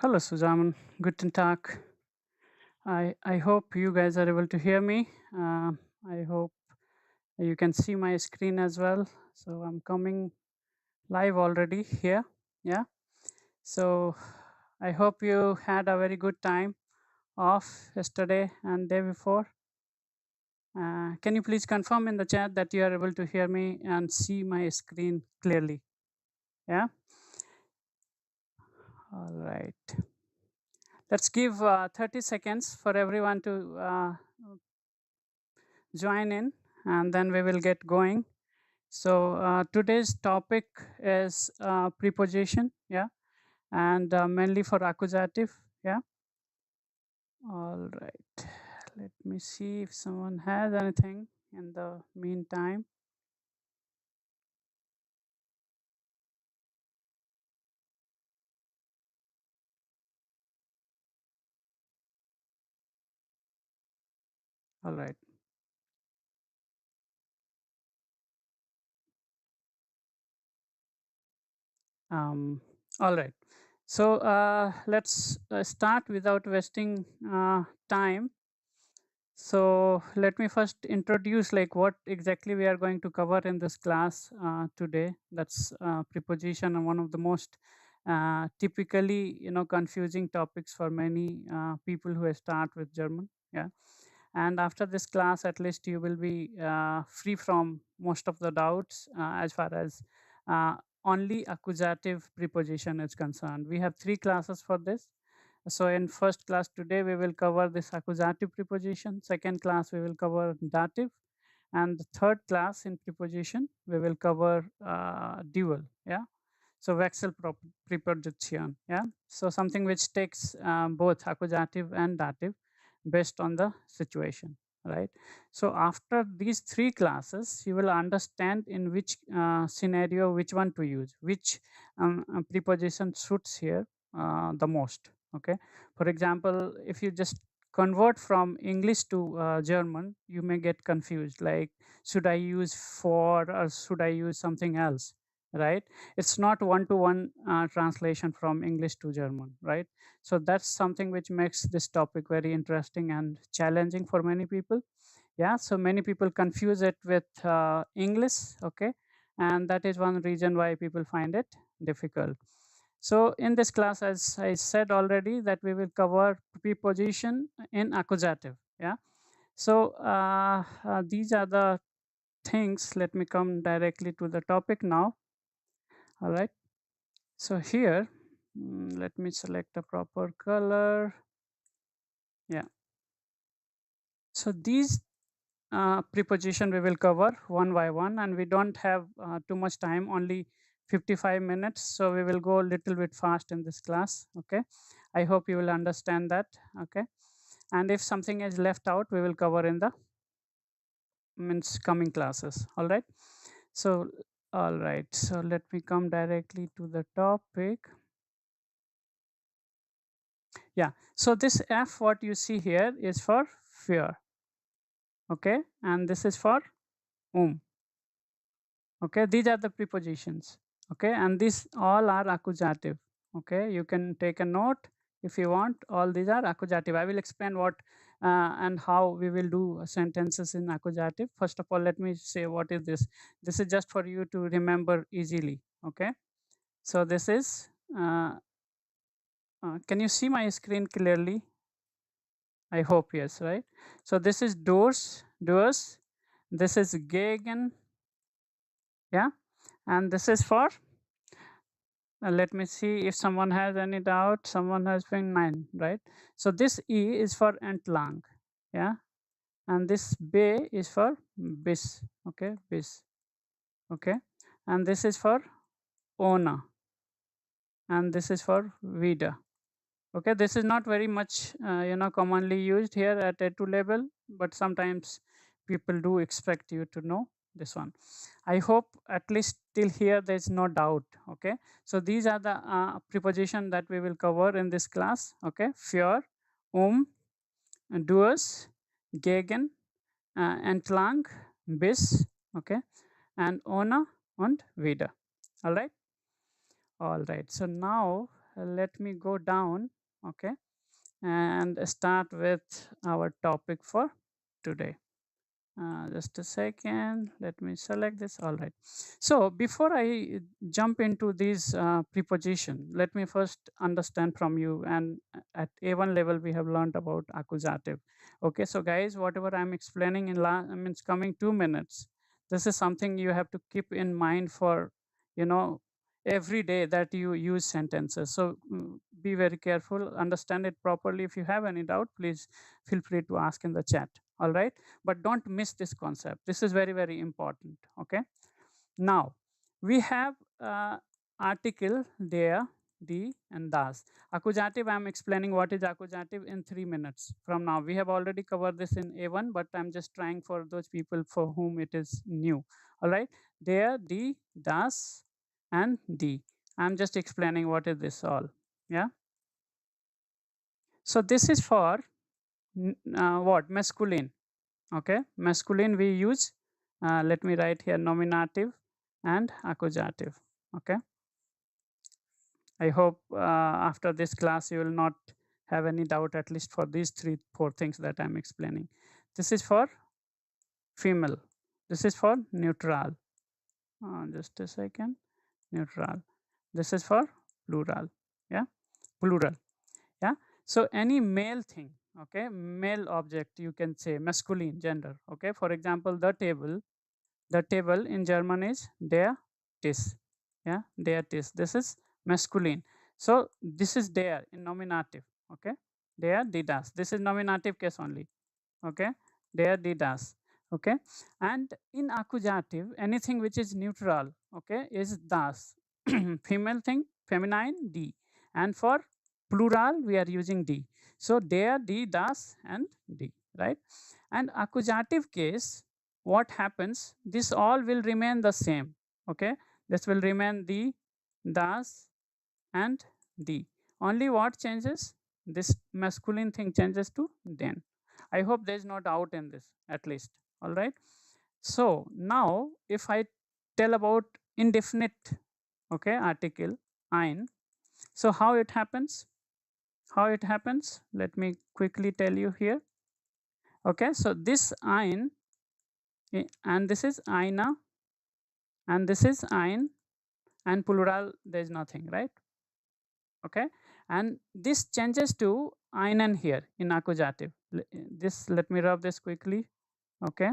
Hello, Suzaman. Guten Tag. I hope you guys are able to hear me. I hope you can see my screen as well. So I'm coming live already here. Yeah. So I hope you had a very good time off yesterday and day before. Can you please confirm in the chat that you are able to hear me and see my screen clearly? Yeah. All right. Let's give 30 seconds for everyone to join in, and then we will get going. So today's topic is preposition, yeah, and mainly for accusative, yeah. All right, let me see if someone has anything in the meantime. All right. All right. So let's start without wasting time. So let me first introduce like what exactly we are going to cover in this class today. That's preposition, and one of the most typically confusing topics for many people who start with German. Yeah, and after this class, at least you will be free from most of the doubts as far as uh, only accusative preposition is concerned. We have 3 classes for this. So in first class today, we will cover this accusative preposition. Second class, we will cover dative. And the third class in preposition, we will cover dual. Yeah. So vexel preposition. Yeah. So something which takes both accusative and dative based on the situation. Right. So after these 3 classes, you will understand in which scenario which one to use, which preposition suits here the most. Okay. For example, if you just convert from English to German, you may get confused. Like, should I use for or should I use something else? Right? It's not one-to-one translation from English to German, right? So that's something which makes this topic very interesting and challenging for many people. Yeah, so many people confuse it with English, okay, and that is one reason why people find it difficult. So in this class, as I said already, that we will cover preposition in accusative. Yeah, so these are the things. Let me come directly to the topic now. All right. So here, let me select a proper color. Yeah. So these preposition we will cover one by one, and we don't have too much time, only 55 minutes. So we will go a little bit fast in this class. Okay. I hope you will understand that. Okay. And if something is left out, we will cover in the coming classes. All right. So, all right. So let me come directly to the topic. Yeah, so this F what you see here is for fear, okay, and this is for okay. These are the prepositions, okay, and these all are accusative, okay. You can take a note if you want. All these are accusative. I will explain what and how we will do sentences in accusative. First of all, let me say what is this. This is just for you to remember easily, okay. So this is can you see my screen clearly? I hope yes, right? So this is doors. This is gegen, yeah, and this is for. Let me see if someone has any doubt. Someone has been mine, right? So this E is for entlang, yeah, and this B is for bis, okay, bis, okay, and this is for ohne, and this is for wieder. Okay, this is not very much commonly used here at A2 level, but sometimes people do expect you to know this one. I hope at least till here there is no doubt. Okay, so these are the preposition that we will cover in this class. Okay, für, durch, gegen, entlang, bis, okay, and ohne und wieder. All right. All right. So now let me go down, okay, and start with our topic for today. Just a second, let me select this. All right. So before I jump into these preposition, let me first understand from you. And at A1 level, we have learned about accusative. Okay, so guys, whatever I'm explaining in means coming 2 minutes, this is something you have to keep in mind for, you know, every day that you use sentences. So be very careful, understand it properly. If you have any doubt, please feel free to ask in the chat. All right, but don't miss this concept. This is very, very important. Okay, now we have article there, the and das. Accusative, I'm explaining what is accusative in 3 minutes from now. We have already covered this in A1, but I'm just trying for those people for whom it is new. All right, there, the, das, and the. I'm just explaining what is this all. Yeah, so this is for what, masculine. Okay, masculine we use, let me write here, nominative and accusative. Okay, I hope after this class you will not have any doubt, at least for these 3 4 things that I'm explaining. This is for female, this is for neutral, just a second, neutral, this is for plural. Yeah, plural. Yeah, so any male thing, okay, male object, you can say masculine gender. Okay, for example, the table in German is der Tisch. Yeah, der Tisch. This is masculine. So this is der in nominative. Okay, der die das. This is nominative case only. Okay, der die das. Okay, and in accusative, anything which is neutral, okay, is das. Female thing, feminine, die, and for plural we are using die. So der, die, das, and die. Right, and accusative case, what happens, this all will remain the same. Okay, this will remain the, das, and the. Only what changes, this masculine thing changes to then. I hope there is no doubt in this, at least. All right, so now if I tell about indefinite, okay, article ein, so how it happens, let me quickly tell you here. Okay, so this ein, and this is eine, and this is ein, and plural there is nothing, right? Okay, and this changes to einen here in accusative. This, let me rub this quickly. Okay,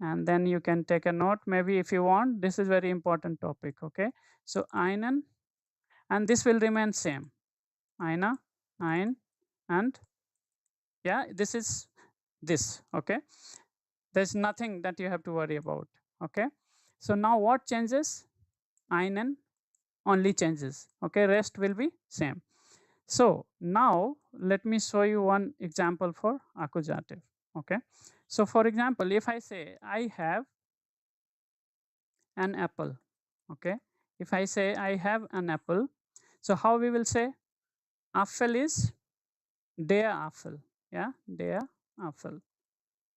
and then you can take a note maybe if you want. This is very important topic. Okay, so einen, and this will remain same, eine, ein, and yeah, this is this. Okay, there's nothing that you have to worry about. Okay, so now what changes, einen only changes. Okay, rest will be same. So now let me show you one example for accusative. Okay, so for example, if I say I have an apple. Okay, if I say I have an apple, so how we will say, Apfel is der Apfel. Yeah, der Apfel,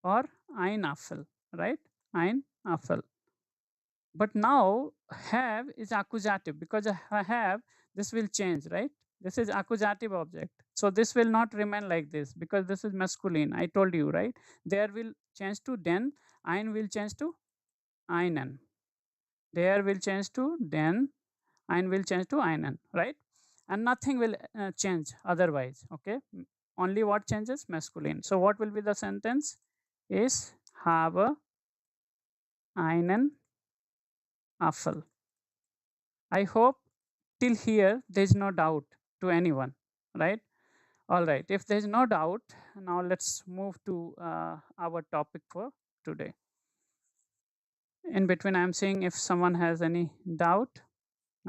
or ein Apfel, right? Ein Apfel. But now have is accusative, because I have, this will change, right? This is accusative object. So this will not remain like this because this is masculine. I told you, right? There will change to den, ein will change to einen. There will change to den, ein will change to einen, right? And nothing will change otherwise. Okay, only what changes, masculine. So what will be the sentence is, habe einen Apfel. I hope till here there is no doubt to anyone, right? All right, if there is no doubt, now let's move to our topic for today. In between, I'm seeing if someone has any doubt.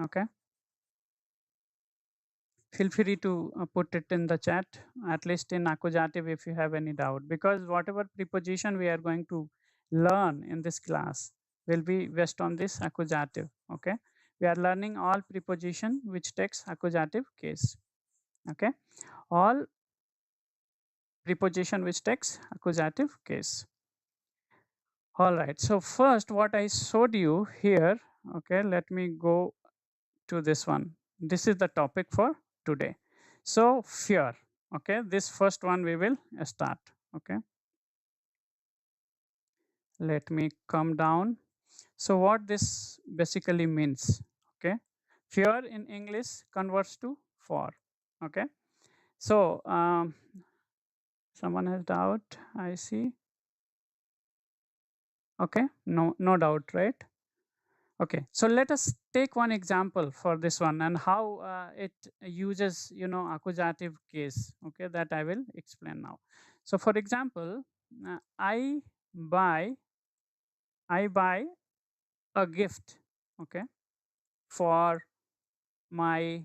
Okay, feel free to put it in the chat, at least in accusative, if you have any doubt, because whatever preposition we are going to learn in this class will be based on this accusative. Okay, we are learning all preposition which takes accusative case. Okay, all preposition which takes accusative case. All right, so first what I showed you here, okay, let me go to this one. This is the topic for today. So fear. Okay, this first one we will start. Okay, let me come down. So what this basically means? Okay, fear in English converts to for. Okay, so someone has doubt. I see. Okay, no doubt, right? Okay, so let us take one example for this one and how it uses, accusative case. Okay, that I will explain now. So, for example, uh, I buy I buy a gift. Okay, for my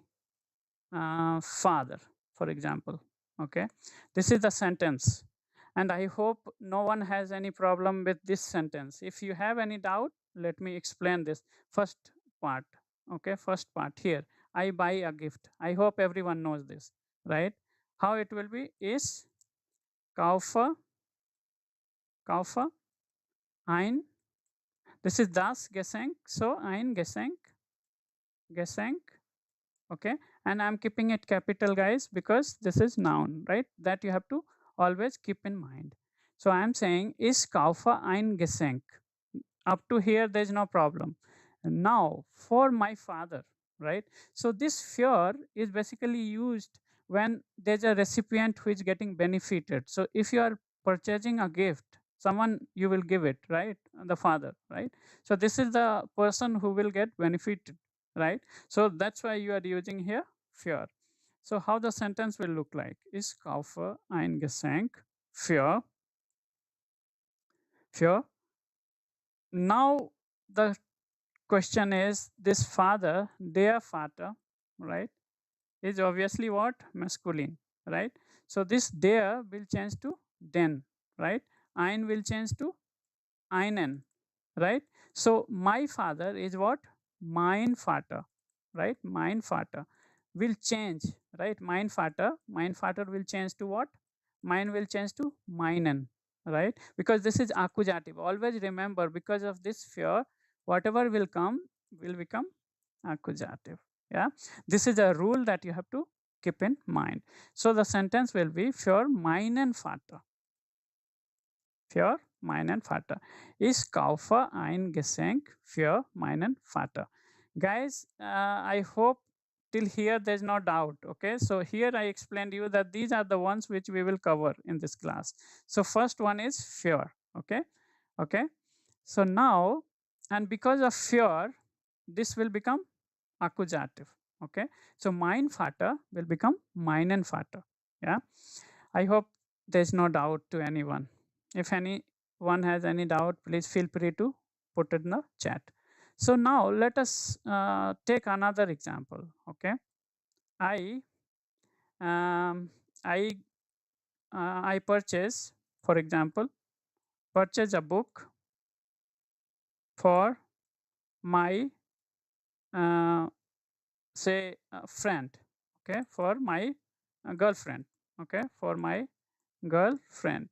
father, for example. Okay, this is the sentence, and I hope no one has any problem with this sentence. If you have any doubt, let me explain this first part. Okay, first part here, I buy a gift. I hope everyone knows this, right? How it will be is kaufe, kaufe ein. This is das Geschenk, so ein Geschenk, Geschenk. Okay, and I'm keeping it capital, guys, because this is noun, right? That you have to always keep in mind. So I'm saying is kaufe ein Geschenk. Up to here there is no problem. Now for my father, right? So this fear is basically used when there's a recipient who is getting benefited. So if you are purchasing a gift, someone you will give it, right? The father, right? So this is the person who will get benefited, right? So that's why you are using here fear. So how the sentence will look like is kaufe ein Geschenk für für. Now the question is this father, their father, right, is obviously what? Masculine, right? So this there will change to den, right? Ein will change to einen, right? So my father is what? Mein Vater, right? Mein Vater will change, right? Mein Vater will change to what? Mine will change to meinen, right? Because this is accusative. Always remember, because of this fear, whatever will come will become accusative. Yeah, this is a rule that you have to keep in mind. So the sentence will be für meinen Vater. Für meinen Vater. Ich kaufe ein Geschenk für meinen Vater. Guys, I hope till here there's no doubt. Okay, so here I explained you that these are the ones which we will cover in this class. So first one is fear. Okay, okay. So now, and because of fear, this will become accusative. Okay, so mein Vater will become meinen Vater. Yeah, I hope there's no doubt to anyone. If anyone has any doubt, please feel free to put it in the chat. So now let us take another example. Okay, I um, I I purchase, for example, purchase a book for my uh, say friend. Okay, for my girlfriend. Okay, for my girlfriend.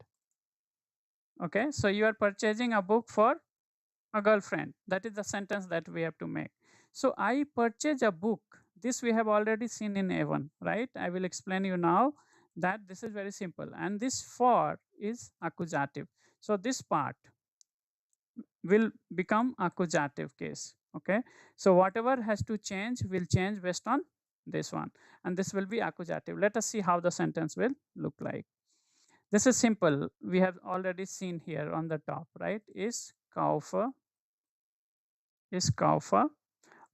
Okay, so you are purchasing a book for a girlfriend. That is the sentence that we have to make. So I purchase a book. This we have already seen in A1, right? I will explain you now that this is very simple. And this for is accusative. So this part will become accusative case. Okay. So whatever has to change will change based on this one. And this will be accusative. Let us see how the sentence will look like. This is simple. We have already seen here on the top, right? Is kaufe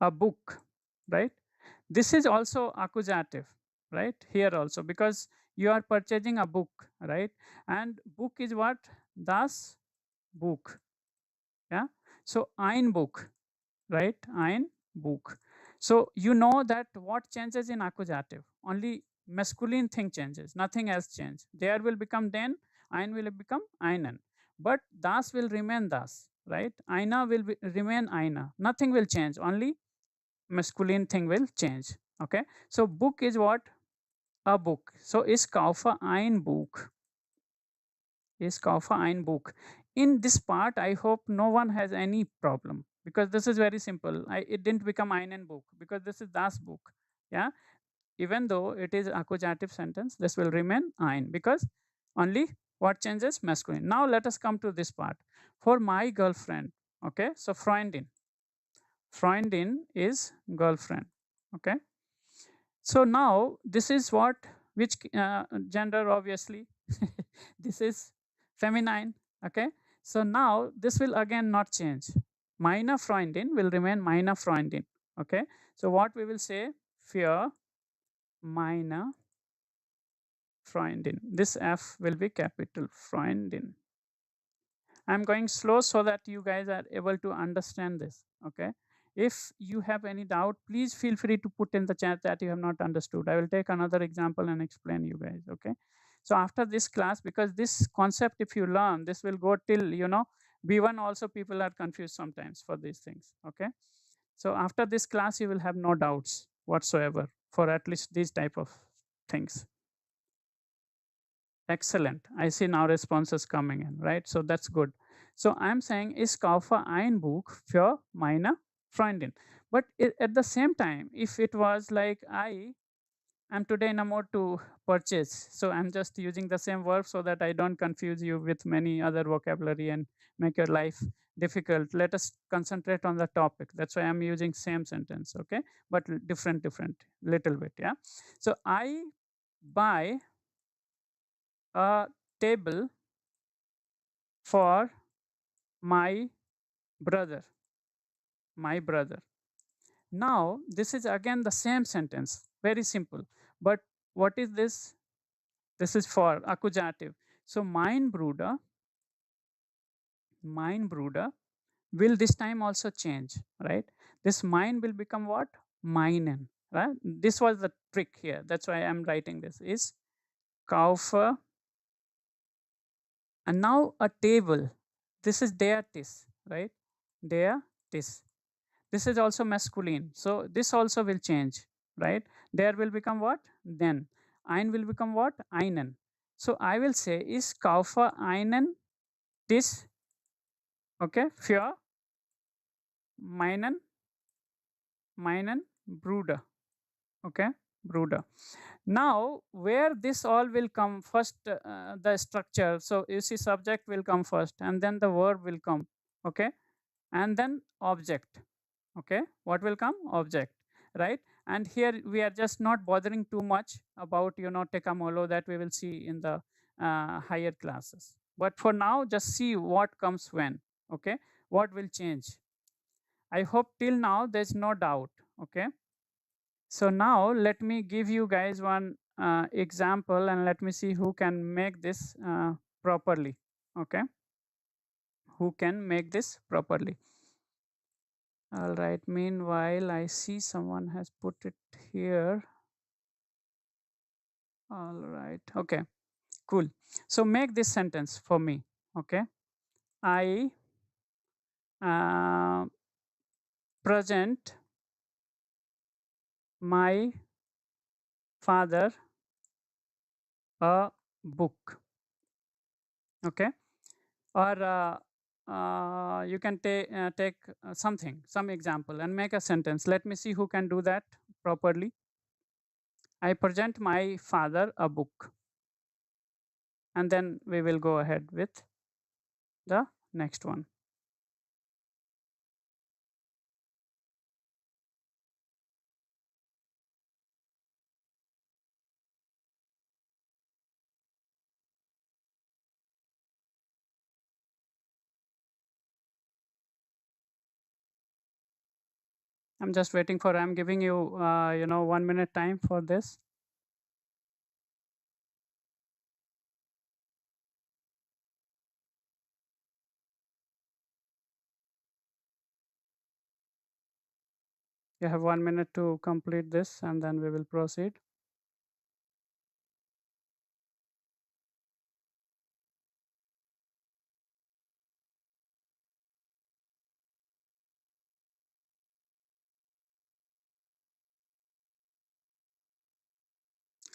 a book, right? This is also accusative, right? Here also, because you are purchasing a book, right? And book is what? Das Buch. Yeah. So ein Buch, right? Ein Buch. So you know that what changes in accusative? Only masculine thing changes, nothing else changes. There will become den, ein will become einen. But das will remain das, right? Aina will remain aina. Nothing will change, only masculine thing will change. Okay. So book is what? A book. So is kaufe ein Buch. Is kaufe ein Buch. In this part, I hope no one has any problem, because this is very simple. It didn't become einen Buch because this is das Buch, Yeah, even though it is accusative sentence, this will remain ein because only what changes masculine. Now let us come to this part. For my girlfriend, okay, so Freundin is girlfriend. Okay. So now this is what, which gender obviously this is feminine. Okay. So now this will again not change. Meine Freundin will remain meine Freundin. Okay. So what we will say, für meine Freundin. This F will be capital, Freundin. I'm going slow so that you guys are able to understand this. Okay. If you have any doubt, please feel free to put in the chat that you have not understood. I will take another example and explain you guys. Okay. So after this class, because this concept, if you learn, this will go till, B1 also people are confused sometimes for these things. Okay. So after this class, you will have no doubts whatsoever for at least these type of things. Excellent. I see now responses coming in, right? So that's good. So I'm saying, ich kaufe ein Buch für meine Freundin. But at the same time, if it was like I am today in a mood to purchase, so I'm just using the same verb so that I don't confuse you with many other vocabulary and make your life difficult. Let us concentrate on the topic. That's why I'm using same sentence, okay? But different, little bit, yeah? So I buy a table for my brother. My brother. Now, this is again the same sentence, very simple. But what is this? This is for accusative. So, mein Bruder will this time also change, right? This mine will become what? Meinen, right? This was the trick here. That's why I'm writing this. Is kaufe, and now a table. This is der Tisch, right? Der Tisch. This is also masculine. So this also will change, right? There will become what? Then. Ein will become what? Einen. So I will say, is kaufe einen Tisch, okay, für meinen Bruder. Okay, Bruder. Now, where this all will come first, the structure. So you see, subject will come first, and then the verb will come. Okay, and then object. Okay, what will come? Object, right? And here we are just not bothering too much about, Tekamolo, that we will see in the higher classes. But for now, just see what comes when. Okay, what will change. I hope till now there's no doubt. Okay, so now let me give you guys one example, and let me see who can make this properly. Okay, who can make this properly. All right, meanwhile, I see someone has put it here. All right, okay, cool. So make this sentence for me. Okay, I uh, present my father a book. Okay, or you can take something, some example, and make a sentence. Let me see who can do that properly. I present my father a book, and then we will go ahead with the next one. I'm just waiting for, I'm giving you 1 minute time for this. You have 1 minute to complete this, and then we will proceed.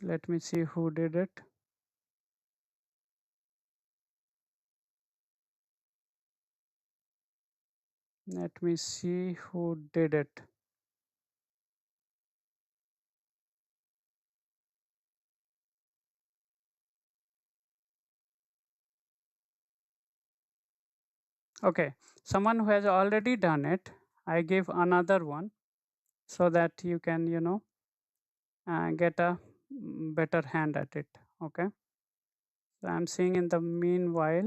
Let me see who did it. Let me see who did it. Okay, someone who has already done it, I give another one so that you can, get a better hand at it. Okay, so I'm seeing in the meanwhile,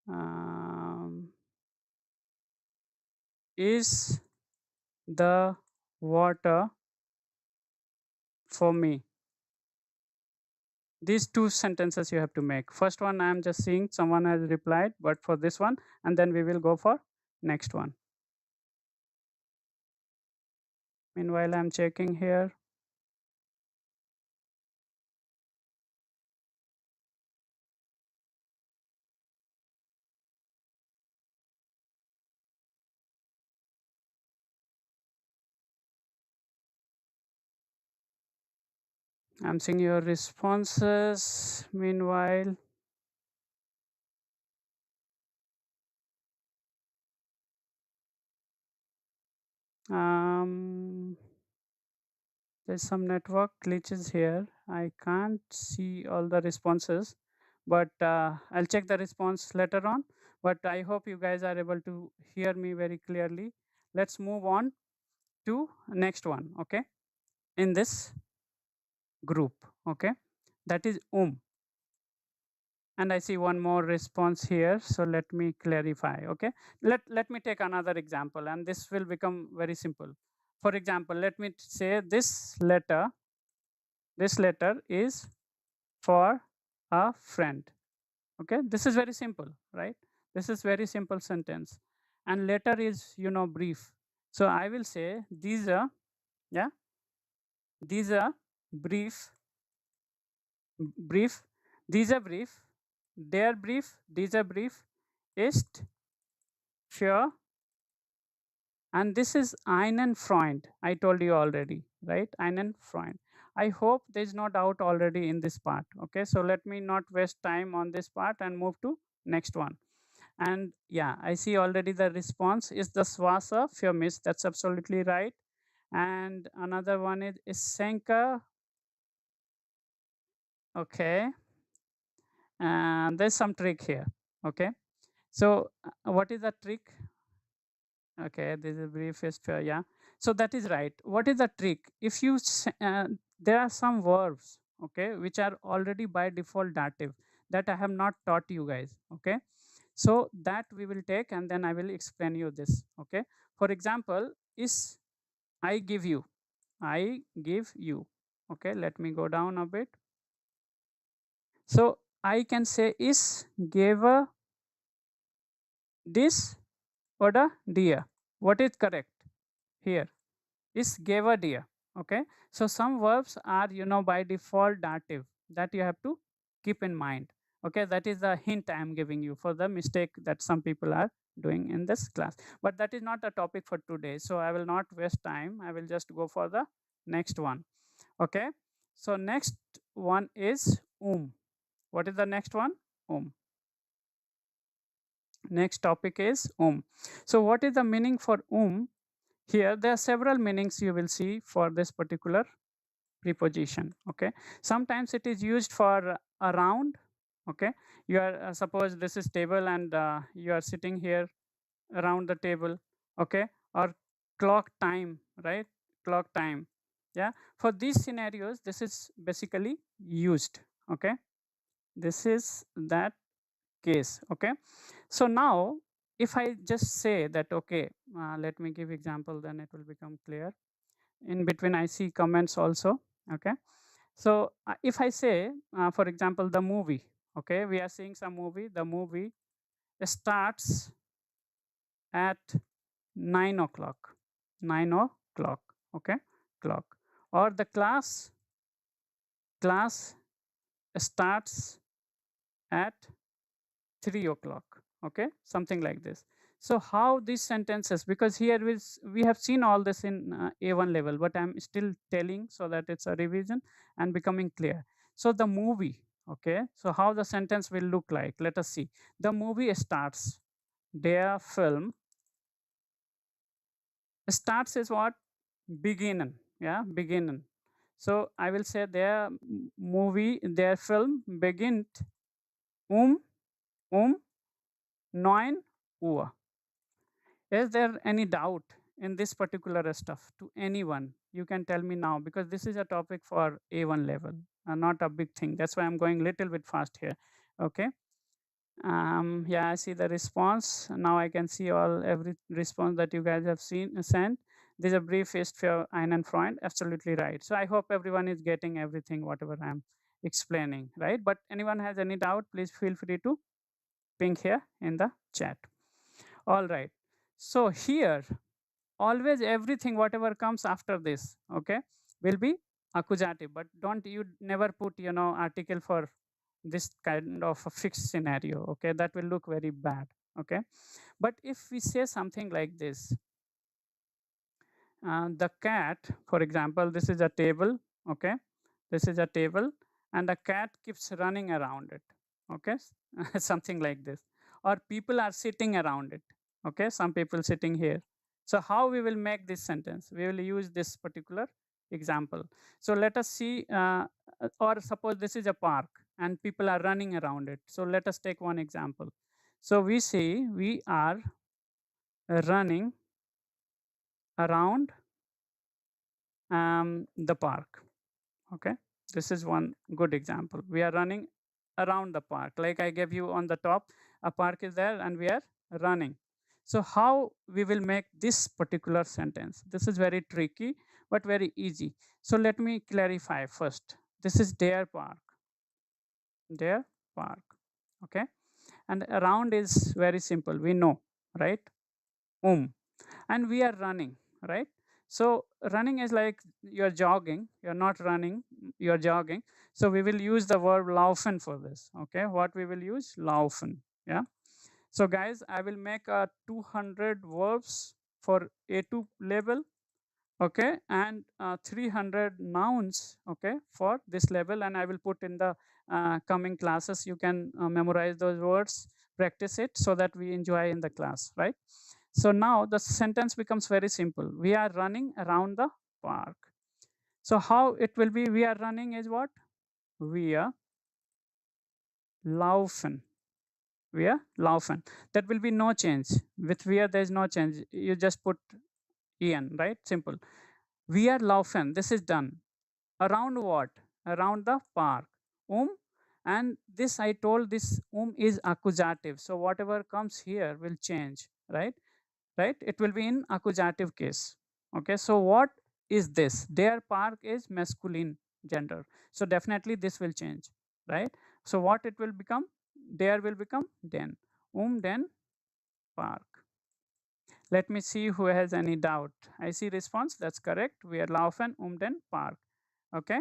um, is the water for me? These two sentences you have to make. First one I am just seeing someone has replied, but for this one, and then we will go for next one. Meanwhile, I'm checking here. I'm seeing your responses. Meanwhile, um, there's some network glitches here. I can't see all the responses, but I'll check the response later on. But I hope you guys are able to hear me very clearly. Let's move on to next one. Okay, in this group. Okay, that is and I see one more response here, so let me clarify. Okay, let me take another example, and this will become very simple. For example, let me say this letter is for a friend. Okay, this is very simple, right? This is very simple sentence, and letter is brief. So I will say these are, yeah, these are brief, brief, these are brief, they are brief, these are brief, ist für, and this is einen Freund. I told you already, right? Einen Freund. I hope there is no doubt already in this part. Okay, so let me not waste time on this part and move to next one. And yeah, I see already the response is the Swasa für mich. That's absolutely right. And another one is Senka. Okay, and there's some trick here. Okay, so what is the trick? Okay, this is briefest. Yeah, so that is right. What is the trick? If you there are some verbs, okay, which are already by default dative that I have not taught you guys. Okay, so that we will take, and then I will explain you this. Okay, for example, is I give you, I give you. Okay, let me go down a bit. So I can say is gave this or the dear. What is correct here? Is gave a dear. Okay, so some verbs are by default dative, that you have to keep in mind. Okay, that is the hint I am giving you for the mistake that some people are doing in this class, but that is not a topic for today, so I will not waste time. I will just go for the next one. Okay, so next one is what is the next one? Next topic is so what is the meaning for here? There are several meanings you will see for this particular preposition. Okay, sometimes it is used for around. Okay, you are suppose this is table, and you are sitting here around the table. Okay, or clock time, right? Clock time. Yeah, for these scenarios this is basically used. Okay, this is that case. Okay, so now if I just say that, okay, let me give example, then it will become clear. In between I see comments also. Okay, so if I say, for example, the movie. Okay, we are seeing some movie. The movie starts at 9 o'clock. 9 o'clock. Okay, clock. Or the class starts at 3 o'clock. Okay, something like this. So how these sentences, because here we have seen all this in A1 level, but I'm still telling so that it's a revision and becoming clear. So the movie, okay, so how the sentence will look like, let us see. The movie starts, their film starts is what? Beginning. Yeah, beginning. So I will say their movie, their film begin um neun Uhr. Is there any doubt in this particular stuff to anyone? You can tell me now because this is a topic for A1 level, not a big thing. That's why I'm going little bit fast here. Okay. Yeah, I see the response. Now I can see all every response that you guys have seen sent. There's a brief ist für einen Freund. Absolutely right. So I hope everyone is getting everything whatever I'm explaining, right? But anyone has any doubt, please feel free to ping here in the chat. All right. So here, always everything whatever comes after this, okay, will be accusative. But don't you never put article for this kind of a fixed scenario. Okay, that will look very bad. Okay, but if we say something like this, the cat, for example, this is a table. Okay, this is a table, and the cat keeps running around it. Okay, something like this, or people are sitting around it. Okay, some people sitting here. So how we will make this sentence? We will use this particular example. So let us see, or suppose this is a park and people are running around it. So let us take one example. So we say we are running around the park. Okay, this is one good example. We are running around the park, like I gave you on the top. A park is there and we are running. So how we will make this particular sentence? This is very tricky but very easy. So let me clarify first. This is their park, their park. Okay, and around is very simple, we know, right? And we are running, right? So running is like you're jogging, you're not running, you're jogging. So we will use the verb laufen for this. Okay, what we will use? Laufen. Yeah. So guys, I will make a 200 verbs for A2 level. Okay, and 300 nouns, okay, for this level, and I will put in the coming classes. You can memorize those words, practice it so that we enjoy in the class, right? So now the sentence becomes very simple. We are running around the park. So how it will be? We are running is what? We are laufen. We are laufen. That will be no change. With we are, there is no change. You just put en, right? Simple. We are laufen. This is done. Around what? Around the park. And this I told this is accusative. So whatever comes here will change, right? Right? It will be in accusative case. Okay, so what is this? Their park is masculine gender. So definitely this will change, right? So what it will become? There will become den. Den park. Let me see who has any doubt. I see response. That's correct. We are laufen den park. Okay,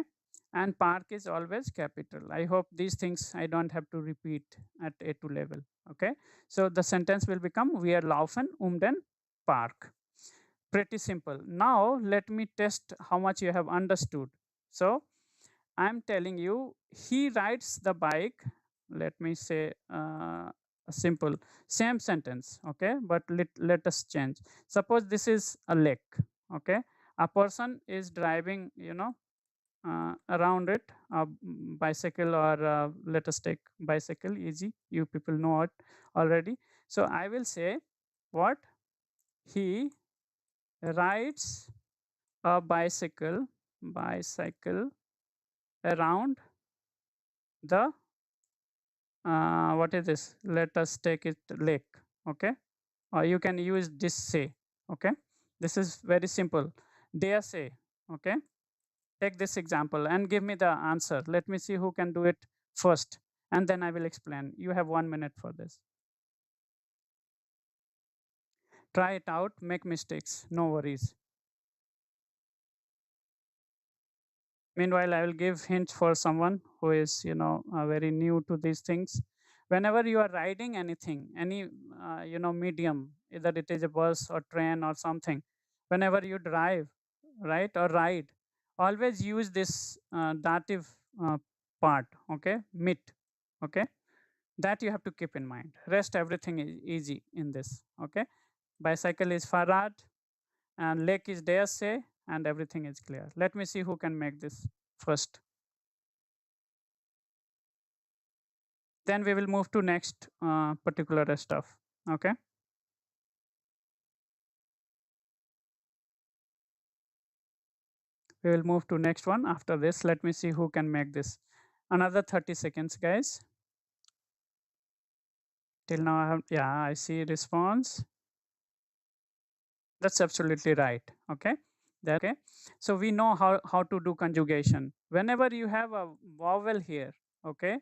and park is always capital. I hope these things I don't have to repeat at A2 level. Okay, so the sentence will become we are laufen den park. Pretty simple. Now let me test how much you have understood. So I'm telling you, he rides the bike. Let me say a simple same sentence. Okay, but let us change. Suppose this is a lake. Okay, a person is driving, around it, a bicycle, or let us take bicycle, easy, you people know it already. So I will say what? He rides a bicycle around the what is this? Let us take it lake. Okay, or you can use this say. Okay, this is very simple. Dare say. Okay, take this example and give me the answer. Let me see who can do it first, and then I will explain. You have 1 minute for this. Try it out, make mistakes, no worries. Meanwhile, I will give hints for someone who is, very new to these things. Whenever you are riding anything, any, medium, either it is a bus or train or something, whenever you drive, right, or ride, always use this dative part, okay, mit, okay, that you have to keep in mind. Rest everything is easy in this, okay. Bicycle is Farad, and lake is Dease, and everything is clear. Let me see who can make this first. Then we will move to next particular stuff. Okay. We will move to next one after this. Let me see who can make this. Another 30 seconds, guys. Till now, I have, yeah, I see response. That's absolutely right. Okay. So we know how to do conjugation. Whenever you have a vowel here, okay,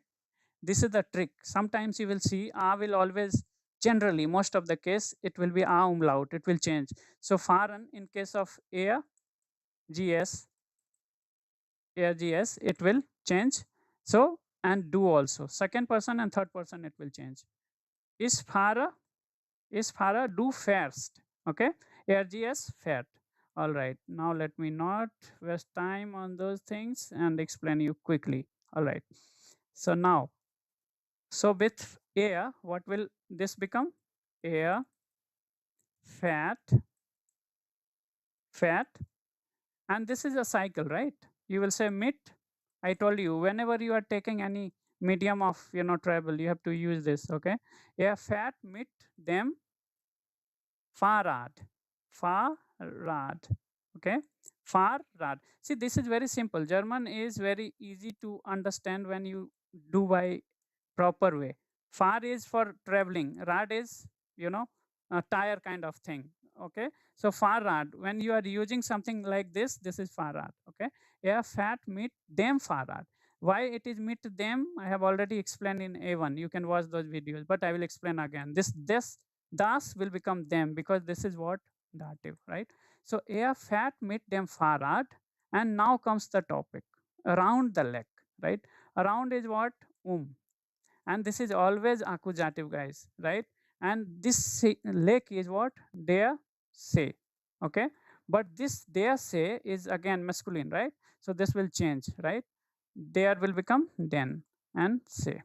this is the trick. Sometimes you will see a will always, generally, most of the case, it will be a umlaut. It will change. So fahren in case of air, gs, air gs, it will change. So and do also. Second person and third person it will change. Is fahrer, do first. Okay. RGS fat. All right. Now let me not waste time on those things and explain you quickly. All right. So now, so with air, what will this become? Air, fat, fat, and this is a cycle, right? You will say mit. I told you whenever you are taking any medium of travel, you have to use this. Okay. Air, fat, mit, them, Farad. Farad. Okay. Farad. See, this is very simple. German is very easy to understand when you do by proper way. Far is for traveling. Rad is, you know, a tire kind of thing. Okay. So Farad, when you are using something like this is Farad. Okay. Yeah, fat meet them Farad. Why it is meet them? I have already explained in A1. You can watch those videos, but I will explain again. This Das will become them because this is what dative, right? So air fat meet them farad, and now comes the topic around the leg, right? Around is what and this is always accusative, guys, right? And this lake is what there say, okay? But this there say is again masculine, right? So this will change, right? There will become then and say.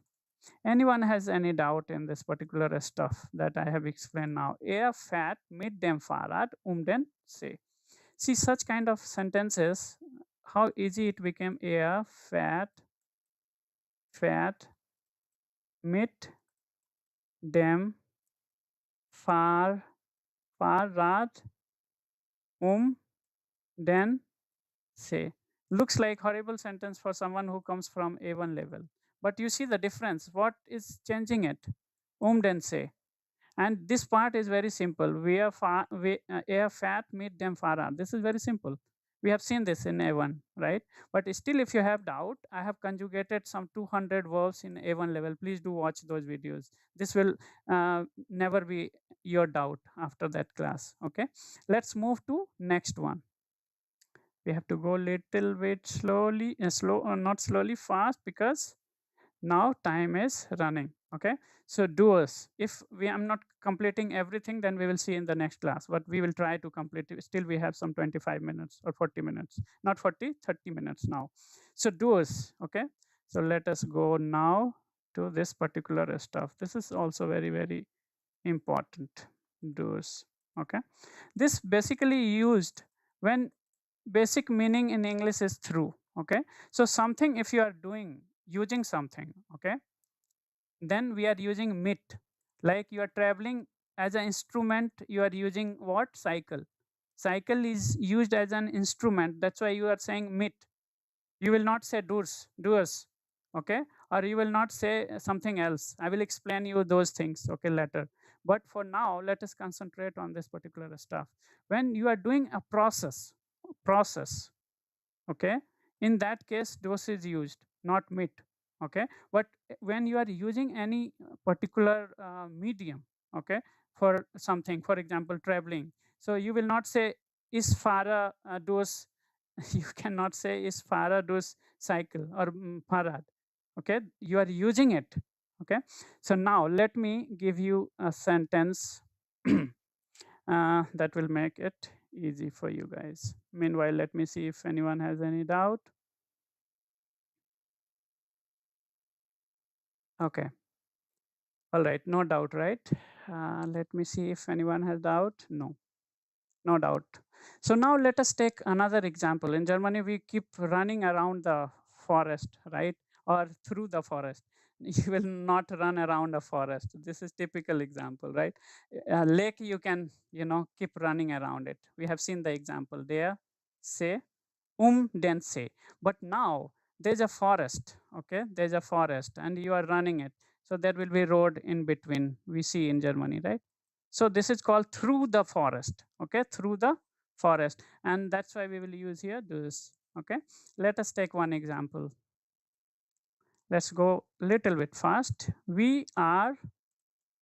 Anyone has any doubt in this particular stuff that I have explained now? Air fat meet them farat den say. See such kind of sentences, how easy it became. Air fat meet them far farat den say. Looks like horrible sentence for someone who comes from A1 level. But you see the difference. What is changing it? Den say. And this part is very simple. Air fat meet them farad. This is very simple. We have seen this in A1, right? But still, if you have doubt, I have conjugated some 200 verbs in A1 level. Please do watch those videos. This will never be your doubt after that class. Okay. Let's move to next one. We have to go little bit slowly, not slowly, fast, because now time is running. Okay. So doers, if we am not completing everything, then we will see in the next class, but we will try to complete it. Still we have some 25 minutes or 40 minutes, not 40, 30 minutes now. So doers. Okay. So let us go now to this particular stuff. This is also very, very important. Doers. Okay. This basically used when basic meaning in English is through. Okay. So something, if you are doing using something, okay, then we are using mit. Like you are traveling as an instrument, you are using what? Cycle. Cycle is used as an instrument. That's why you are saying mit. You will not say doers, okay, or you will not say something else. I will explain you those things, okay, later. But for now, let us concentrate on this particular stuff. When you are doing a process, okay, in that case dose is used, not mit. Okay. But when you are using any particular medium, okay, for something, for example traveling, so you will not say is fara dose. You cannot say is fara dose cycle or farad. Okay, you are using it. Okay. So now let me give you a sentence that will make it easy for you guys. Meanwhile, let me see if anyone has any doubt. Okay. All right. No doubt, right? Let me see if anyone has doubt. No, no doubt. So now let us take another example. In Germany, we keep running around the forest, right? Or through the forest. you will not run around a forest. This is typical example, right? A lake, you can, keep running around it. We have seen the example there. Say, then say. But now there's a forest, okay? There's a forest and you are running it. So there will be road in between. We see in Germany, right? So this is called through the forest, okay? Through the forest. And that's why we will use here this, okay? Let us take one example. Let's go little bit fast. We are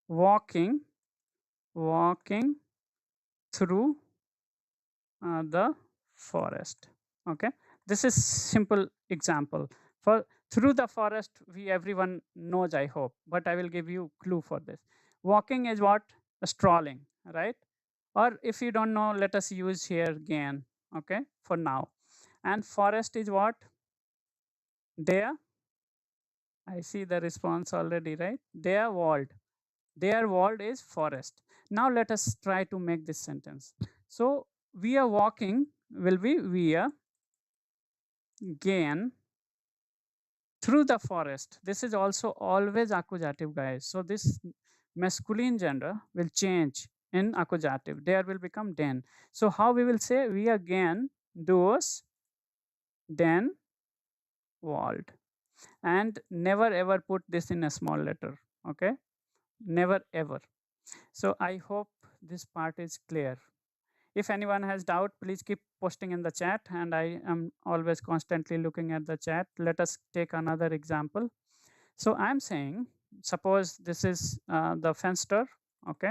walking, walking through the forest. Okay, this is simple example. For through the forest, we everyone knows, I hope, but I will give you clue for this. Walking is what? Strolling, right? Or if you don't know, let us use here again, okay, for now. And forest is what? There, I see the response already, right? Their world. Their world is forest. Now let us try to make this sentence. So we are walking will be we are gain through the forest. This is also always accusative, guys. So this masculine gender will change in accusative. There will become den. So how we will say we again those den world, and never ever put this in a small letter. Okay, never ever. So I hope this part is clear. If anyone has doubt, please keep posting in the chat, and I am always constantly looking at the chat. Let us take another example. So I'm saying, suppose this is the fenster, okay,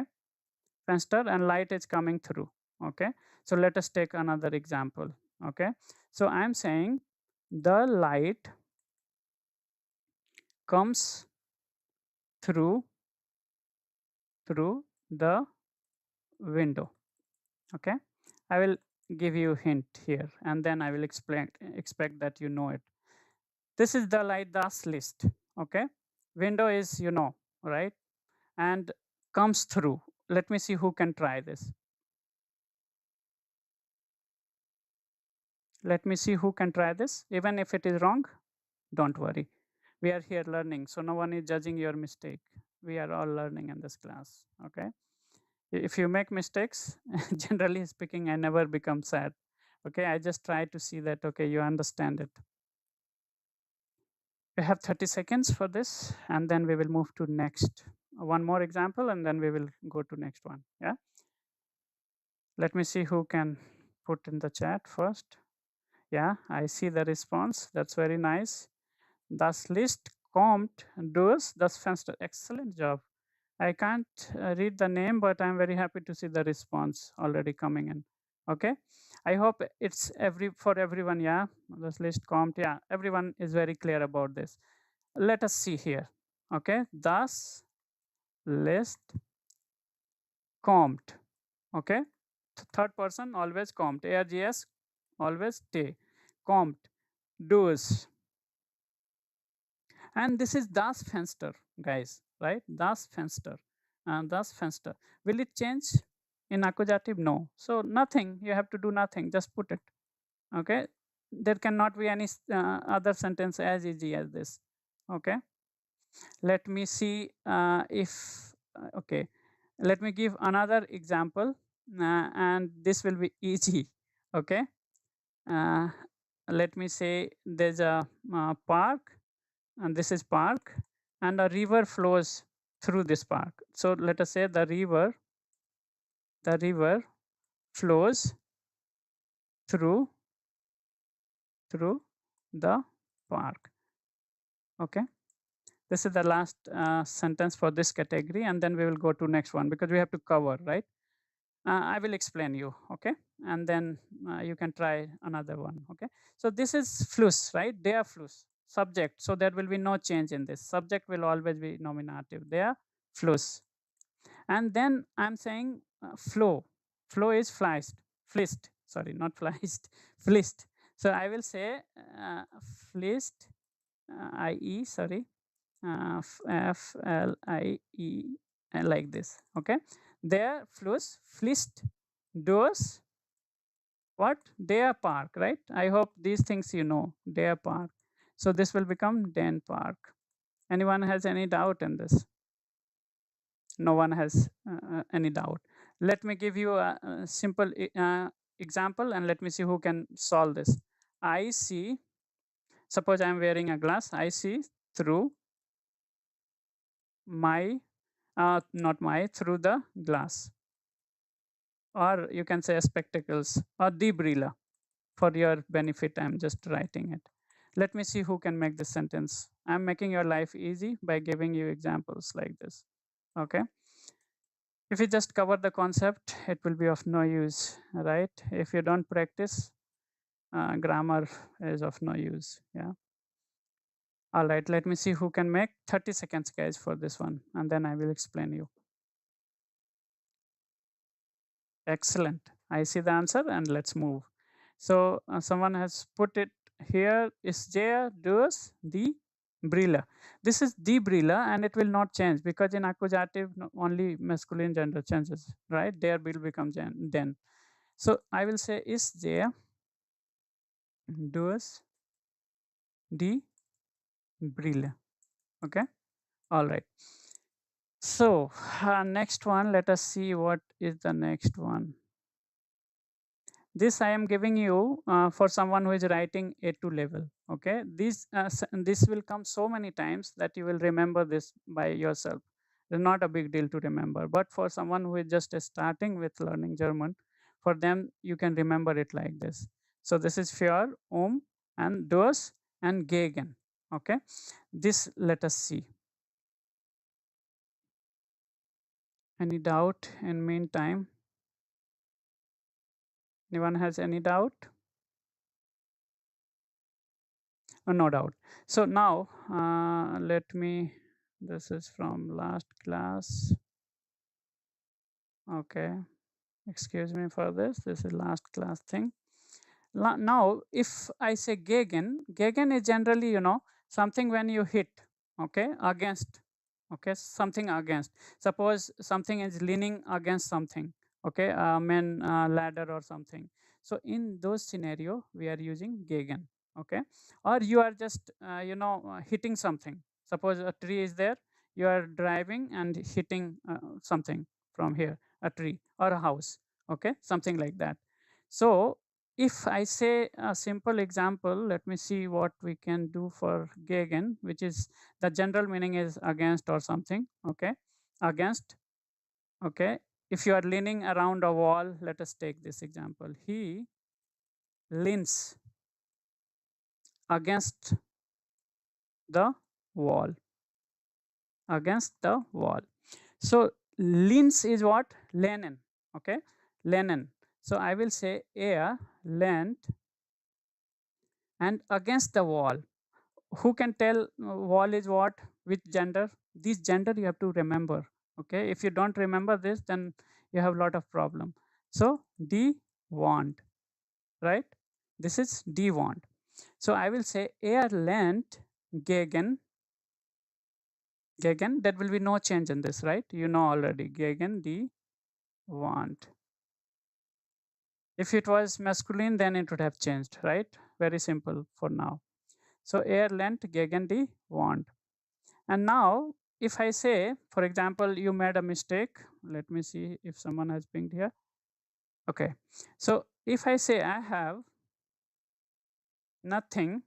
fenster, and light is coming through, okay. So let us take another example, okay. So I'm saying the light comes through the window, okay. I will give you hint here, and then I will expect that you know it. This is the light das list, okay. Window is, right, and comes through. Let me see who can try this. Let me see who can try this. Even if it is wrong, don't worry. We are here learning, so no one is judging your mistake. We are all learning in this class, okay. If you make mistakes, generally speaking, I never become sad, okay. I just try to see that, okay, you understand it. We have 30 seconds for this, and then we will move to next. One more example, and then we will go to next one. Yeah. Let me see who can put in the chat first. Yeah, I see the response. That's very nice. Das List kommt durch das Fenster. Excellent job. I can't read the name, but I'm very happy to see the response already coming in. Okay. I hope it's for everyone. Yeah. Das List kommt. Yeah. Everyone is very clear about this. Let us see here. Okay. Das List kommt. Okay. Third person always kommt. ARGS always te. Kommt. Durch. And this is das Fenster, guys, right? Das Fenster. Das Fenster. Will it change in accusative? No. So nothing. You have to do nothing. Just put it. Okay. There cannot be any other sentence as easy as this. Okay. Let me see if, okay. Let me give another example, and this will be easy. Okay. Let me say there's a park, and this is park, and a river flows through this park. So let us say the river flows through the park. Okay, this is the last sentence for this category, and then we will go to next one because we have to cover, right? I will explain you, okay, and then you can try another one. Okay, so this is fluss, right? Der Fluss, subject, so there will be no change in this. Subject will always be nominative. Der Fluss. And then I'm saying flow. Flow is flist. Sorry, not fleist, flist. So I will say flist, I-E, sorry, F-L-I-E, like this. Okay. There, fluss, flist, doors, what? Der Park, right? I hope these things you know. Der Park. So this will become den Park. Anyone has any doubt in this? No one has any doubt. Let me give you a simple example, and let me see who can solve this. I see, suppose I am wearing a glass. I see through my, not my, through the glass. Or you can say spectacles or the brilla. For your benefit, I'm just writing it. Let me see who can make this sentence. I'm making your life easy by giving you examples like this. Okay. If you just cover the concept, it will be of no use, right? If you don't practice, grammar is of no use. Yeah. All right. Let me see who can make 30 seconds, guys, for this one, and then I will explain you. Excellent. I see the answer, and let's move. So someone has put it here. Is there does the brilla? This is the brilla, and it will not change because in accusative only masculine gender changes, right? There will become then. So I will say is there does the brilla. Okay. All right. So next one. Let us see what is the next one. This I am giving you for someone who is writing A2 level. Okay, this will come so many times that you will remember this by yourself. It's not a big deal to remember, but for someone who is just starting with learning German, for them you can remember it like this. So this is für, and durch and gegen. Okay, this let us see. Any doubt in meantime? Anyone has any doubt? No doubt. So now let me, this is from last class. Okay, excuse me for this is last class thing. Now if I say gegen is generally, something when you hit, okay, against, okay, something against. Suppose something is leaning against something, okay, main ladder or something. So in those scenario we are using gegen. Okay, or you are just hitting something. Suppose a tree is there, you are driving and hitting something from here, a tree or a house, okay, something like that. So if I say a simple example, let me see what we can do for gegen, which is the general meaning is against or something. Okay, against. Okay, if you are leaning around a wall, let us take this example. He leans against the wall. Against the wall. So leans is what? Lenen. Okay, lenen. So I will say er leant and against the wall. Who can tell wall is what, which gender? This gender you have to remember. Okay, if you don't remember this, then you have a lot of problem. So d want, right? This is d want. So I will say er lent gegen. Gegen, there will be no change in this, right? You know already. Gegen d want. If it was masculine, then it would have changed, right? Very simple for now. So er lent gegen d want. And now if I say, for example, you made a mistake. Let me see if someone has pinged here. Okay. So if I say I have nothing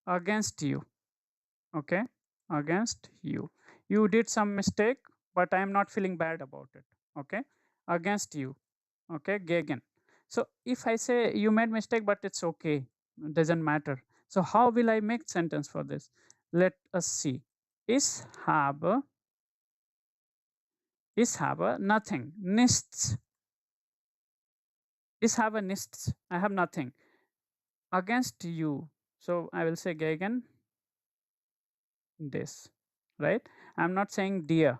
against you. Okay. Against you. You did some mistake, but I am not feeling bad about it. Okay. Against you. Okay. Gegen. So if I say you made mistake, but it's okay. Doesn't matter. So how will I make sentence for this? Let us see. Ich habe nothing. Nichts. Ich habe nichts. I have nothing. Against you. So I will say gegen this. Right? I'm not saying dear.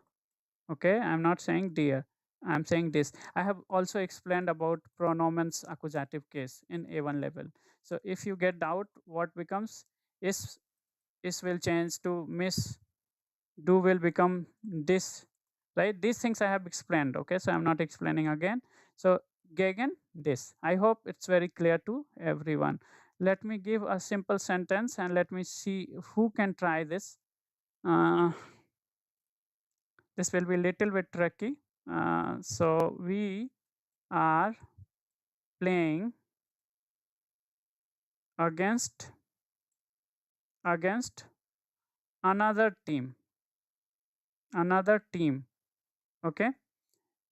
Okay? I'm not saying dear. I'm saying this. I have also explained about pronouns accusative case in A1 level. So if you get doubt, what becomes is will change to miss, do will become this, right? These things I have explained. Okay, so I'm not explaining again. So gegen this. I hope it's very clear to everyone. Let me give a simple sentence and let me see who can try this. this will be little bit tricky. So we are playing against against another team. Another team. Okay.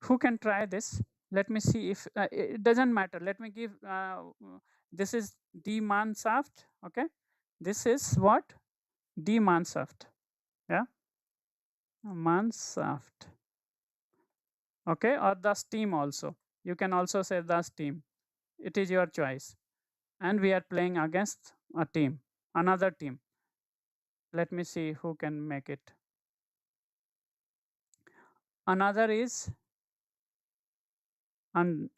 Who can try this? Let me see if it doesn't matter. Let me give this is die Mannschaft. Okay. This is what? Die Mannschaft. Yeah. Mannschaft. Okay. Or das Team also. You can also say das Team. It is your choice. And we are playing against a team, another team. Let me see who can make it. Another is, and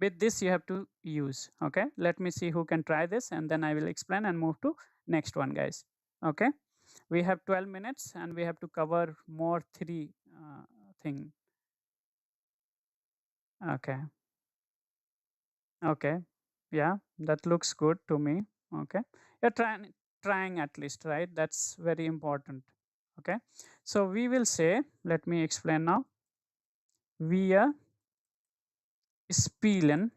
with this you have to use. Okay, let me see who can try this, and then I will explain and move to next one, guys. Okay, we have 12 minutes and we have to cover more three thing. Okay, okay, yeah, that looks good to me. Okay, you're trying at least, right? That's very important. Okay, so we will say, let me explain now. Wir spielen.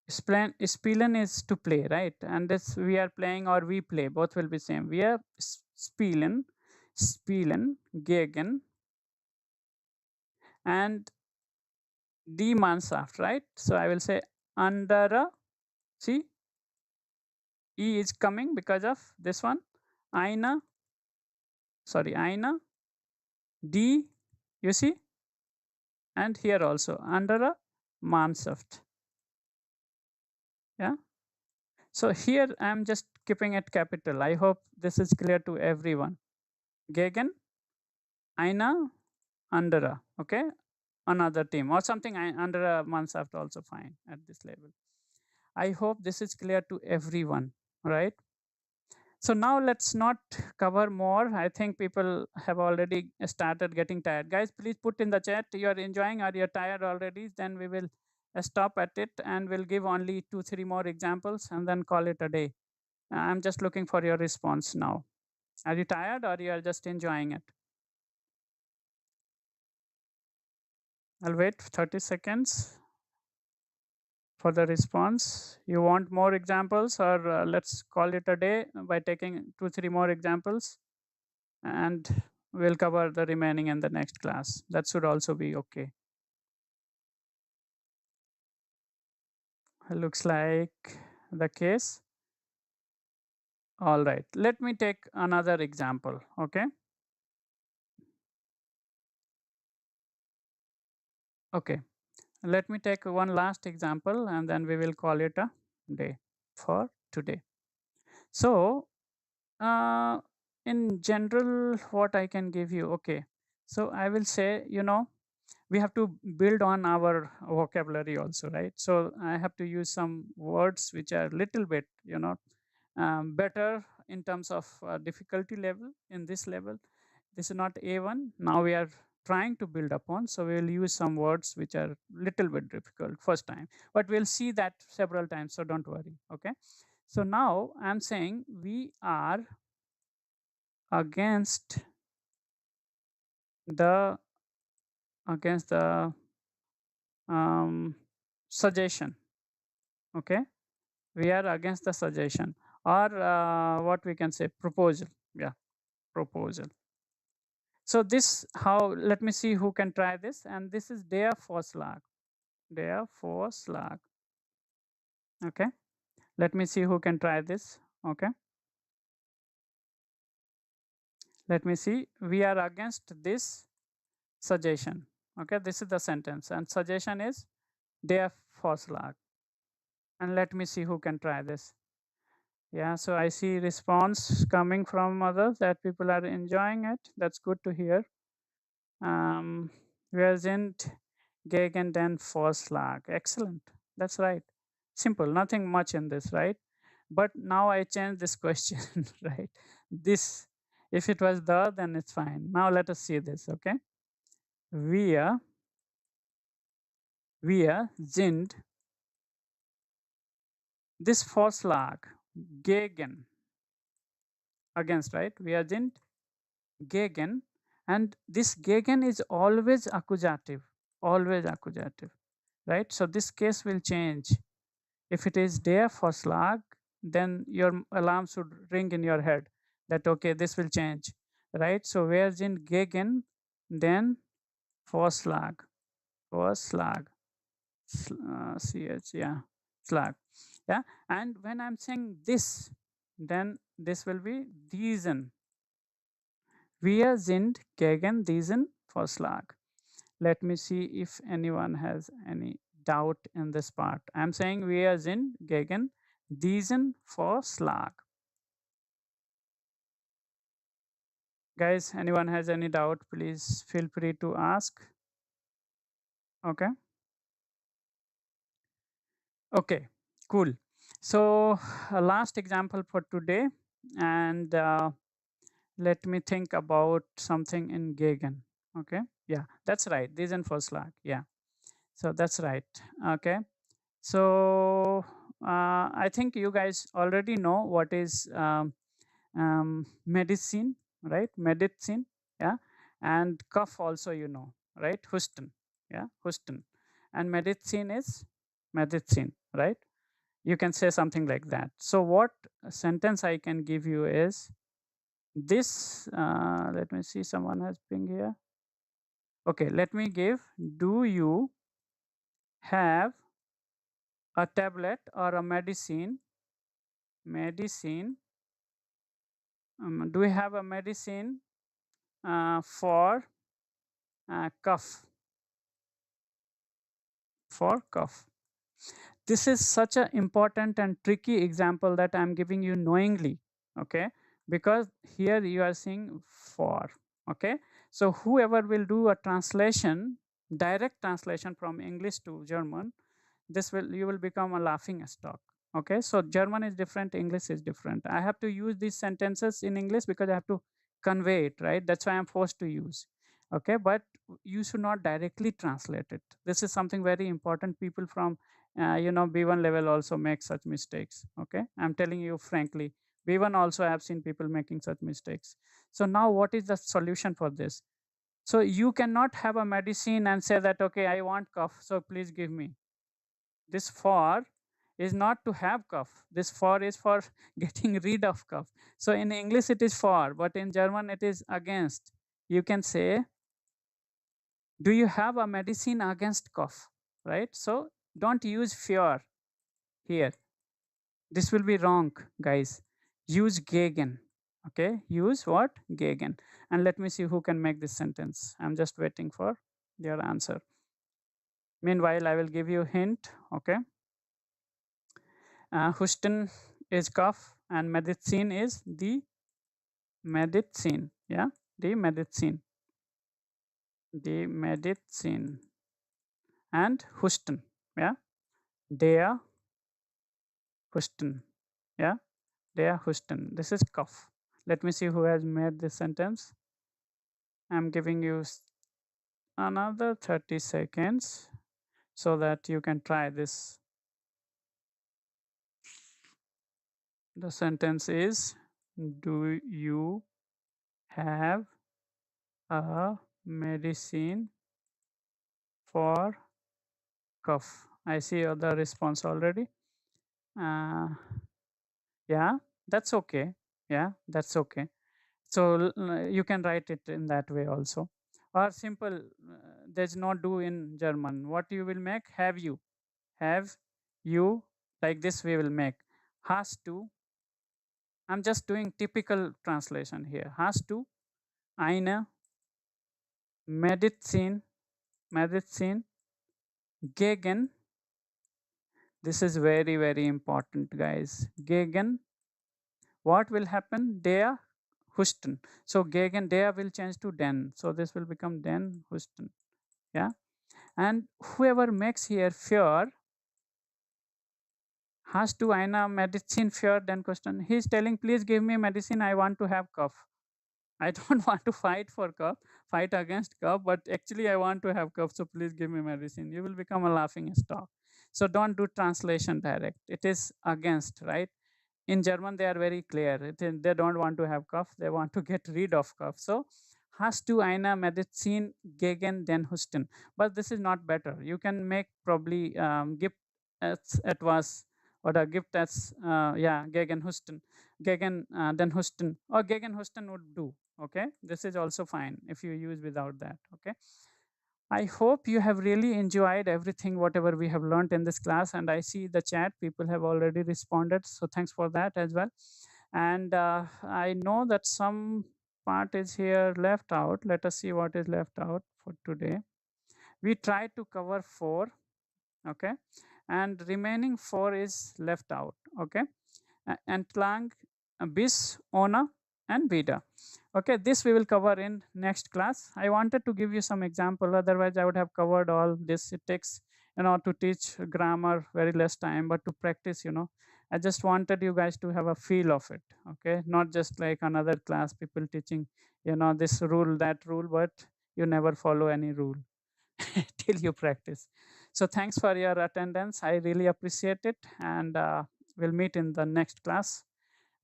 Spielen is to play, right? And this we are playing or we play, both will be same. Wir spielen gegen, and die Mannschaft, right? So I will say andere. See, E is coming because of this one. Eine, sorry, eine, die, you see, and here also andere Mannschaft. Yeah. So here I am just keeping it capital. I hope this is clear to everyone. Gegen, eine, andere. Okay, another team or something. Under a Mannschaft also fine at this level. I hope this is clear to everyone, right? So now let's not cover more. I think people have already started getting tired. Guys, please put in the chat you are enjoying or you're tired already. Then we will stop at it and we'll give only 2-3 more examples and then call it a day. I'm just looking for your response now. Are you tired or you are just enjoying it? I'll wait 30 seconds for the response. You want more examples or let's call it a day by taking 2-3 more examples and we'll cover the remaining in the next class. That should also be okay. Looks like the case. All right, let me take another example. Okay. Okay, let me take one last example and then we will call it a day for today. So in general, what I can give you, okay, so I will say, we have to build on our vocabulary also, right? So I have to use some words which are little bit, better in terms of difficulty level. In this level, this is not A1. Now we are trying to build upon, so we will use some words which are little bit difficult first time, but we'll see that several times, so don't worry. Okay, so now I'm saying we are against the um, suggestion. Okay, we are against the suggestion or what we can say, proposal. Yeah, proposal. So this how, let me see who can try this, and this is der Vorschlag. Der Vorschlag. Okay, let me see who can try this. Okay, let me see. We are against this suggestion. Okay, this is the sentence and suggestion is der Vorschlag. And let me see who can try this. Yeah, so I see response coming from others that people are enjoying it. That's good to hear. Wir sind gegen den Vorschlag. Excellent. That's right. Simple, nothing much in this, right? But now I change this question, right? This, if it was the, then it's fine. Now let us see this, okay? Wir sind this Vorschlag gegen, against, right? Wir sind gegen, and this gegen is always accusative, right? So this case will change. If it is der Vorschlag, then your alarm should ring in your head that okay, this will change, right? So where sind gegen, then Vorschlag, Vorschlag, ch, yeah, slag, yeah. And when I'm saying this, then this will be diesen. Wir sind gegen diesen Vorschlag. Let me see if anyone has any doubt in this part. I'm saying wir sind gegen diesen Vorschlag. Guys, anyone has any doubt, please feel free to ask. Okay. Okay, cool. So last example for today, and let me think about something in gegen. Okay, yeah, that's right, diesen Vorschlag, yeah. So that's right. Okay. So I think you guys already know what is medicine, right? Medicine, yeah. And cough also, you know, right? Husten, yeah, Husten. And medicine is medicine, right? You can say something like that. So what sentence I can give you is this. Let me see, someone has ping here. Okay, let me give. Do you have a tablet or a medicine? Medicine. Do we have a medicine for cough? For cough. This is such an important and tricky example that I'm giving you knowingly, okay? Because here you are seeing for, okay? So whoever will do a translation, direct translation from English to German, this will, you will become a laughing stock. Okay, so German is different, English is different. I have to use these sentences in English because I have to convey it, right? That's why I'm forced to use. Okay, but you should not directly translate it. This is something very important. People from B1 level also make such mistakes. Okay, I'm telling you frankly, B1 also I have seen people making such mistakes. So now what is the solution for this? So you cannot have a medicine and say that okay, I want cough, so please give me. This for is not to have cough. This for is for getting rid of cough. So in English it is for, but in German it is against. You can say, do you have a medicine against cough? Right? So don't use für here. This will be wrong, guys. Use gegen. Okay, use what? Gegen. And let me see who can make this sentence. I'm just waiting for your answer. Meanwhile, I will give you a hint. Okay. Houston is cough and medicine is the medicine. Yeah, the medicine. The medicine. And Houston. Yeah, der Houston. Yeah, der Houston. This is cough. Let me see who has made this sentence. I'm giving you another 30 seconds so that you can try this. The sentence is, do you have a medicine for cough? I see other response already. Yeah, that's okay. Yeah, that's okay. So you can write it in that way also. Or simple, there's no do in German. What you will make? Have you. Have you, like this we will make. Has to. I'm just doing typical translation here. Has to eine Medizin, Medizin gegen. This is very, very important, guys. Gegen. What will happen? Der Houston. So gegen der will change to den. So this will become den Houston. Yeah. And whoever makes here für has to eine Medizin für den question. He's telling, please give me medicine. I want to have cough. I don't want to fight for cough, fight against cough, but actually I want to have cough. So please give me medicine. You will become a laughing stock. So don't do translation direct. It is against, right? in German, they are very clear. They don't want to have cough. They want to get rid of cough. So, hast du eine Medizin gegen den Husten? But this is not better. You can make probably gibt es etwas oder gibt es, yeah, gegen Husten, gegen den Husten, or gegen Husten would do. Okay, this is also fine if you use without that. Okay. I hope you have really enjoyed everything, whatever we have learned in this class. And I see the chat, people have already responded. So thanks for that as well. And I know that some part is here left out. Let us see what is left out for today. We tried to cover 4, okay? And remaining 4 is left out, okay? Entlang, bis, ohne, and wieder. Okay, this we will cover in next class. I wanted to give you some example, otherwise I would have covered all this. It takes, to teach grammar very less time, but to practice, I just wanted you guys to have a feel of it. Okay, not just like another class, people teaching, this rule, that rule, but you never follow any rule till you practice. So thanks for your attendance. I really appreciate it, and we'll meet in the next class.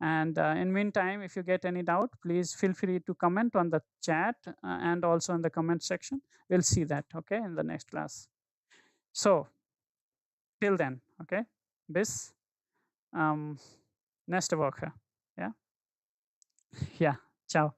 And in meantime, if you get any doubt, please feel free to comment on the chat and also in the comment section. We'll see that, okay, in the next class. So till then, okay, bis nächste Woche. Yeah, yeah, ciao.